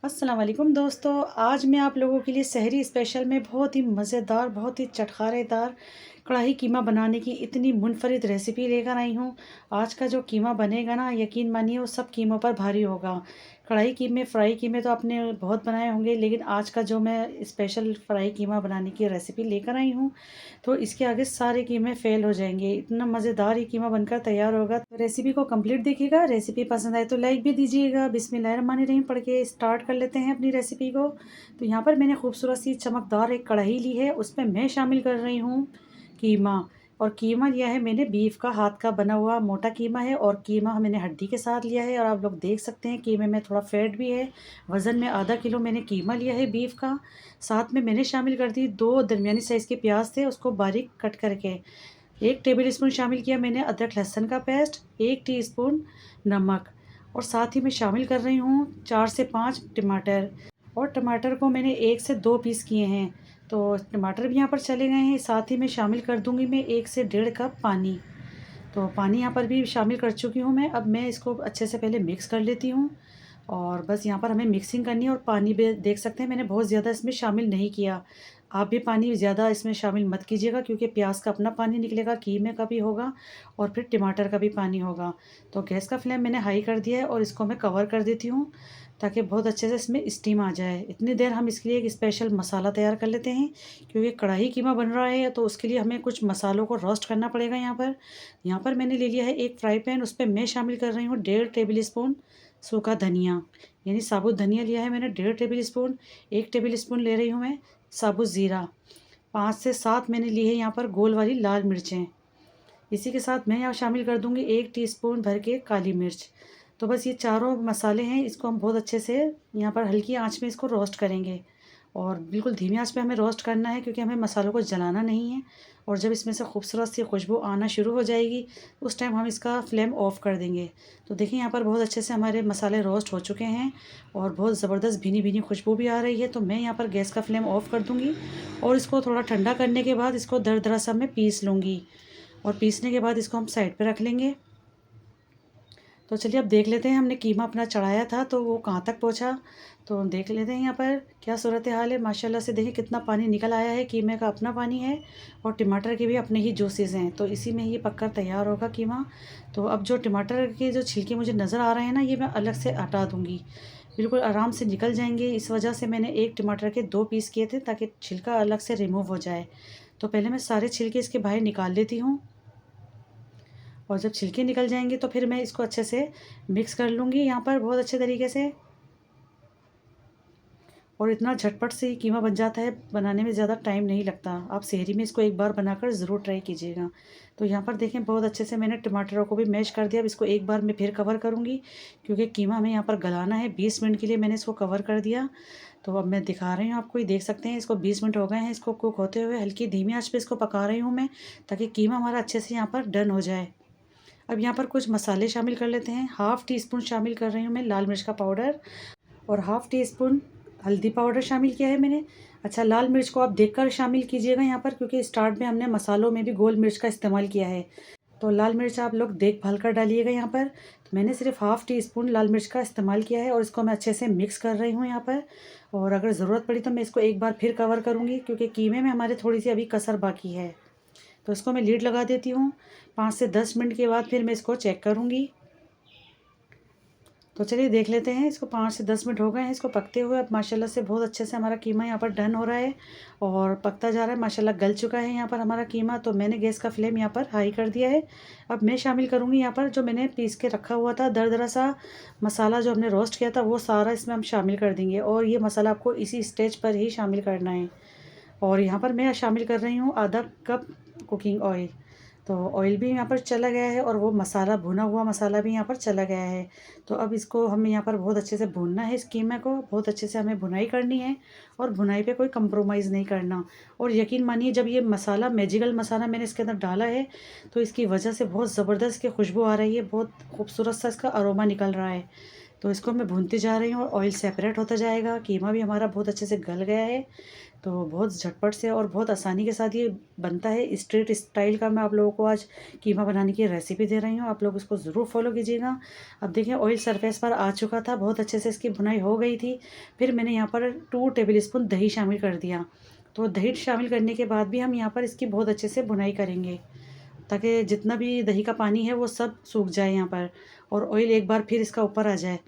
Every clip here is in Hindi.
अस्सलाम वालेकुम दोस्तों। आज मैं आप लोगों के लिए सहरी स्पेशल में बहुत ही मज़ेदार, बहुत ही चटखारेदार कढ़ाई कीमा बनाने की इतनी मुनफरिद रेसिपी लेकर आई हूँ। आज का जो कीमा बनेगा ना, यकीन मानिए वो सब कीमों पर भारी होगा। कढ़ाई कीमे, फ्राई कीमे तो आपने बहुत बनाए होंगे, लेकिन आज का जो मैं स्पेशल फ्राई कीमा बनाने की रेसिपी लेकर आई हूँ, तो इसके आगे सारे कीमे फ़ेल हो जाएंगे। इतना मज़ेदार ये कीमा बनकर तैयार होगा। तो रेसिपी को कंप्लीट देखिएगा। रेसिपी पसंद आए तो लाइक भी दीजिएगा। बिस्मिल्लाहिर्रहमानिर्रहीम पढ़ के स्टार्ट कर लेते हैं अपनी रेसिपी को। तो यहाँ पर मैंने खूबसूरत सी चमकदार एक कढ़ाई ली है, उसमें मैं शामिल कर रही हूँ कीमा। और कीमा लिया है मैंने बीफ का, हाथ का बना हुआ मोटा कीमा है, और कीमा मैंने हड्डी के साथ लिया है। और आप लोग देख सकते हैं कीमे में थोड़ा फैट भी है। वज़न में आधा किलो मैंने कीमा लिया है बीफ का। साथ में मैंने शामिल कर दी 2 दरमियानी साइज़ के प्याज थे, उसको बारीक कट करके। 1 टेबल स्पून शामिल किया मैंने अदरक लहसुन का पेस्ट, 1 टीस्पून नमक, और साथ ही मैं शामिल कर रही हूँ 4 से 5 टमाटर। और टमाटर को मैंने 1 से 2 पीस किए हैं, तो टमाटर भी यहाँ पर चले गए हैं। साथ ही मैं शामिल कर दूँगी मैं 1 से डेढ़ कप पानी। तो पानी यहाँ पर भी शामिल कर चुकी हूँ मैं। अब मैं इसको अच्छे से पहले मिक्स कर लेती हूँ, और बस यहाँ पर हमें मिक्सिंग करनी है। और पानी भी देख सकते हैं मैंने बहुत ज़्यादा इसमें शामिल नहीं किया। आप भी पानी ज़्यादा इसमें शामिल मत कीजिएगा, क्योंकि प्याज का अपना पानी निकलेगा, कीमे का भी होगा, और फिर टमाटर का भी पानी होगा। तो गैस का फ्लेम मैंने हाई कर दिया है, और इसको मैं कवर कर देती हूँ ताकि बहुत अच्छे से इसमें स्टीम आ जाए। इतनी देर हम इसके लिए एक स्पेशल मसाला तैयार कर लेते हैं, क्योंकि कढ़ाई कीमा बन रहा है, तो उसके लिए हमें कुछ मसालों को रोस्ट करना पड़ेगा। यहाँ पर मैंने ले लिया है एक फ्राई पैन, उस पे मैं शामिल कर रही हूँ 1.5 टेबल स्पून सूखा धनिया, यानी साबुत धनिया लिया है मैंने 1.5 टेबल स्पून। 1 टेबल स्पून ले रही हूँ मैं साबुत ज़ीरा। 5 से 7 मैंने ली है यहाँ पर गोल वाली लाल मिर्चें। इसी के साथ मैं यहाँ शामिल कर दूँगी 1 टीस्पून भर के काली मिर्च। तो बस ये चारों मसाले हैं, इसको हम बहुत अच्छे से यहाँ पर हल्की आंच में इसको रोस्ट करेंगे, और बिल्कुल धीमी आंच पे हमें रोस्ट करना है, क्योंकि हमें मसालों को जलाना नहीं है। और जब इसमें से खूबसूरत सी खुशबू आना शुरू हो जाएगी, उस टाइम हम इसका फ्लेम ऑफ कर देंगे। तो देखिए यहाँ पर बहुत अच्छे से हमारे मसाले रोस्ट हो चुके हैं, और बहुत ज़बरदस्त भीनी भीनी खुशबू भी आ रही है। तो मैं यहाँ पर गैस का फ्लेम ऑफ कर दूँगी, और इसको थोड़ा ठंडा करने के बाद इसको दरदरा सा मैं पीस लूँगी, और पीसने के बाद इसको हम साइड पे रख लेंगे। तो चलिए अब देख लेते हैं हमने कीमा अपना चढ़ाया था तो वो कहाँ तक पहुँचा। तो देख लेते हैं यहाँ पर क्या सूरत हाल है। माशाल्लाह से देखिए कितना पानी निकल आया है। कीमे का अपना पानी है, और टमाटर के भी अपने ही जूसेस हैं, तो इसी में ही पककर तैयार होगा कीमा। तो अब जो टमाटर के जो छिलके मुझे नज़र आ रहे हैं ना, ये मैं अलग से हटा दूँगी, बिल्कुल आराम से निकल जाएंगे। इस वजह से मैंने एक टमाटर के 2 पीस किए थे, ताकि छिलका अलग से रिमूव हो जाए। तो पहले मैं सारे छिलके इसके बाहर निकाल लेती हूँ, और जब छिलके निकल जाएंगे तो फिर मैं इसको अच्छे से मिक्स कर लूँगी यहाँ पर बहुत अच्छे तरीके से। और इतना झटपट से ये कीमा बन जाता है, बनाने में ज़्यादा टाइम नहीं लगता। आप सेहरी में इसको एक बार बनाकर ज़रूर ट्राई कीजिएगा। तो यहाँ पर देखें बहुत अच्छे से मैंने टमाटरों को भी मैश कर दिया। अब इसको एक बार मैं फिर कवर करूँगी, क्योंकि कीमा हमें यहाँ पर गलाना है। 20 मिनट के लिए मैंने इसको कवर कर दिया। तो अब मैं दिखा रही हूँ आपको, ये देख सकते हैं इसको 20 मिनट हो गए हैं इसको कुक होते हुए। हल्की धीमी आँच पे इसको पका रही हूँ मैं, ताकि कीमा हमारा अच्छे से यहाँ पर डन हो जाए। अब यहाँ पर कुछ मसाले शामिल कर लेते हैं। हाफ़ टी स्पून शामिल कर रही हूँ मैं लाल मिर्च का पाउडर, और हाफ़ टी स्पून हल्दी पाउडर शामिल किया है मैंने। अच्छा, लाल मिर्च को आप देखकर शामिल कीजिएगा यहाँ पर, क्योंकि स्टार्ट में हमने मसालों में भी गोल मिर्च का इस्तेमाल किया है। तो लाल मिर्च आप लोग देख भाल कर डालिएगा यहाँ पर। तो मैंने सिर्फ हाफ़ टी स्पून लाल मिर्च का इस्तेमाल किया है, और इसको मैं अच्छे से मिक्स कर रही हूँ यहाँ पर। और अगर ज़रूरत पड़ी तो मैं इसको एक बार फिर कवर करूँगी, क्योंकि कीमे में हमारे थोड़ी सी अभी कसर बाकी है। तो इसको मैं लीड लगा देती हूँ। 5 से 10 मिनट के बाद फिर मैं इसको चेक करूँगी। तो चलिए देख लेते हैं, इसको 5 से 10 मिनट हो गए हैं इसको पकते हुए। अब माशाल्लाह से बहुत अच्छे से हमारा कीमा यहाँ पर डन हो रहा है, और पकता जा रहा है। माशाल्लाह गल चुका है यहाँ पर हमारा कीमा। तो मैंने गैस का फ्लेम यहाँ पर हाई कर दिया है। अब मैं शामिल करूँगी यहाँ पर जो मैंने पीस के रखा हुआ था दरदरा सा मसाला, जो हमने रोस्ट किया था, वो सारा इसमें हम शामिल कर देंगे। और ये मसाला आपको इसी स्टेज पर ही शामिल करना है। और यहाँ पर मैं शामिल कर रही हूँ आधा कप कुकिंग ऑयल। तो ऑयल भी यहाँ पर चला गया है, और वो मसाला, भुना हुआ मसाला भी यहाँ पर चला गया है। तो अब इसको हमें यहाँ पर बहुत अच्छे से भूनना है। इस कीमे को बहुत अच्छे से हमें भुनाई करनी है, और भुनाई पे कोई कंप्रोमाइज़ नहीं करना। और यकीन मानिए, जब ये मसाला, मैजिकल मसाला मैंने इसके अंदर डाला है, तो इसकी वजह से बहुत ज़बरदस्त की खुशबू आ रही है, बहुत खूबसूरत सा इसका अरोमा निकल रहा है। तो इसको मैं भूनती जा रही हूँ, और ऑयल सेपरेट होता जाएगा। कीमा भी हमारा बहुत अच्छे से गल गया है। तो बहुत झटपट से और बहुत आसानी के साथ ये बनता है। स्ट्रीट स्टाइल का मैं आप लोगों को आज कीमा बनाने की रेसिपी दे रही हूँ, आप लोग इसको ज़रूर फॉलो कीजिएगा। अब देखिए ऑयल सरफेस पर आ चुका था, बहुत अच्छे से इसकी भुनाई हो गई थी। फिर मैंने यहाँ पर 2 टेबल स्पून दही शामिल कर दिया। तो दही शामिल करने के बाद भी हम यहाँ पर इसकी बहुत अच्छे से भुनाई करेंगे, ताकि जितना भी दही का पानी है वो सब सूख जाए यहाँ पर, और ऑयल एक बार फिर इसका ऊपर आ जाए।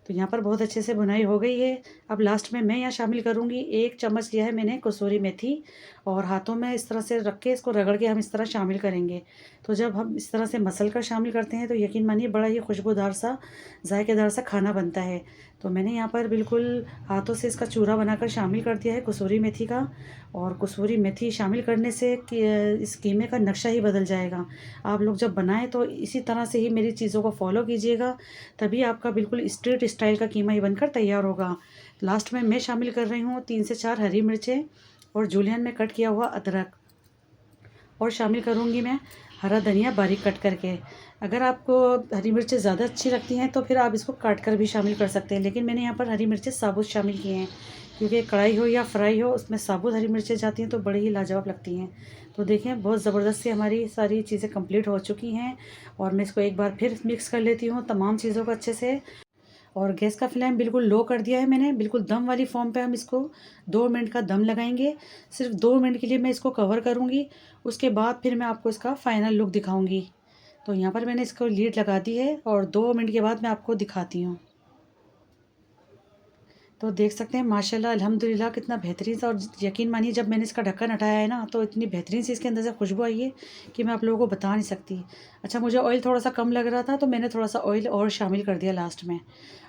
तो यहाँ पर बहुत अच्छे से भुनाई हो गई है। अब लास्ट में मैं यहाँ शामिल करूँगी 1 चम्मच लिया है मैंने कसूरी मेथी, और हाथों में इस तरह से रख के इसको रगड़ के हम इस तरह शामिल करेंगे। तो जब हम इस तरह से मसल कर शामिल करते हैं तो यकीन मानिए बड़ा ही खुशबूदार सा, जायकेदार सा खाना बनता है। तो मैंने यहाँ पर बिल्कुल हाथों से इसका चूरा बनाकर शामिल कर दिया है कसूरी मेथी का। और कसूरी मेथी शामिल करने से इस कीमे का नक्शा ही बदल जाएगा। आप लोग जब बनाएं तो इसी तरह से ही मेरी चीज़ों को फॉलो कीजिएगा, तभी आपका बिल्कुल स्ट्रीट स्टाइल का कीमा ही बनकर तैयार होगा। लास्ट में मैं शामिल कर रही हूँ 3 से 4 हरी मिर्चें और जूलियन में कट किया हुआ अदरक, और शामिल करूँगी मैं हरा धनिया बारीक कट करके। अगर आपको हरी मिर्चें ज़्यादा अच्छी लगती हैं तो फिर आप इसको काट कर भी शामिल कर सकते हैं, लेकिन मैंने यहाँ पर हरी मिर्चें साबुत शामिल किए हैं, क्योंकि कढ़ाई हो या फ्राई हो उसमें साबुत हरी मिर्चें जाती हैं तो बड़ी ही लाजवाब लगती हैं। तो देखें बहुत ज़बरदस्त से हमारी सारी चीज़ें कंप्लीट हो चुकी हैं, और मैं इसको एक बार फिर मिक्स कर लेती हूँ तमाम चीज़ों को अच्छे से। और गैस का फ्लेम बिल्कुल लो कर दिया है मैंने, बिल्कुल दम वाली फॉर्म पे हम इसको 2 मिनट का दम लगाएंगे। सिर्फ 2 मिनट के लिए मैं इसको कवर करूँगी, उसके बाद फिर मैं आपको इसका फाइनल लुक दिखाऊँगी। तो यहाँ पर मैंने इसको लीड लगा दी है और 2 मिनट के बाद मैं आपको दिखाती हूँ। तो देख सकते हैं माशाल्लाह अल्हम्दुलिल्लाह कितना बेहतरीन सा, और यकीन मानिए जब मैंने इसका ढक्कन हटाया है ना तो इतनी बेहतरीन सी इसके अंदर से खुशबू आई है कि मैं आप लोगों को बता नहीं सकती। अच्छा, मुझे ऑयल थोड़ा सा कम लग रहा था तो मैंने थोड़ा सा ऑयल और शामिल कर दिया लास्ट में।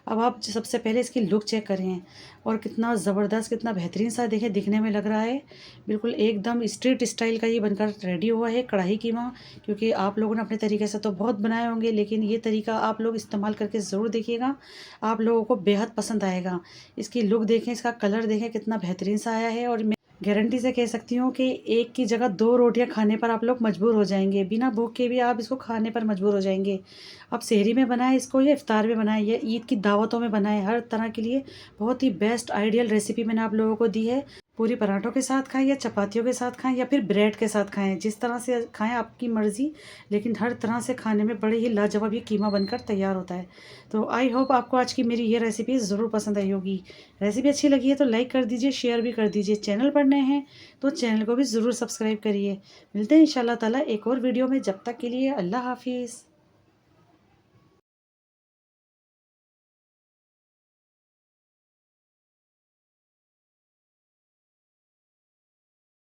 अब आप सबसे पहले इसकी लुक चेक करें, और कितना ज़बरदस्त कितना बेहतरीन सा देखें दिखने में लग रहा है। बिल्कुल एकदम स्ट्रीट स्टाइल का ये बनकर रेडी हुआ है कढ़ाई कीमा। क्योंकि आप लोगों ने अपने तरीके से तो बहुत बनाए होंगे, लेकिन ये तरीका आप लोग इस्तेमाल करके ज़रूर देखिएगा, आप लोगों को बेहद पसंद आएगा। इसकी लुक देखें, इसका कलर देखें कितना बेहतरीन सा आया है, और मैं गारंटी से कह सकती हूँ कि एक की जगह 2 रोटियां खाने पर आप लोग मजबूर हो जाएंगे, बिना भूख के भी आप इसको खाने पर मजबूर हो जाएंगे। आप सेहरी में बनाएं इसको, या इफ्तार में बनाएं, या ईद की दावतों में बनाएं, हर तरह के लिए बहुत ही बेस्ट आइडियल रेसिपी मैंने आप लोगों को दी है। पूरी पराठों के साथ खाएं, या चपातियों के साथ खाएं, या फिर ब्रेड के साथ खाएं, जिस तरह से खाएं आपकी मर्ज़ी, लेकिन हर तरह से खाने में बड़े ही लाजवाब ये कीमा बनकर तैयार होता है। तो आई होप आपको आज की मेरी ये रेसिपी ज़रूर पसंद आई होगी। रेसिपी अच्छी लगी है तो लाइक कर दीजिए, शेयर भी कर दीजिए। चैनल पर नए हैं तो चैनल को भी ज़रूर सब्सक्राइब करिए। मिलते हैं इंशाल्लाह ताला एक और वीडियो में, जब तक के लिए अल्लाह हाफिज़।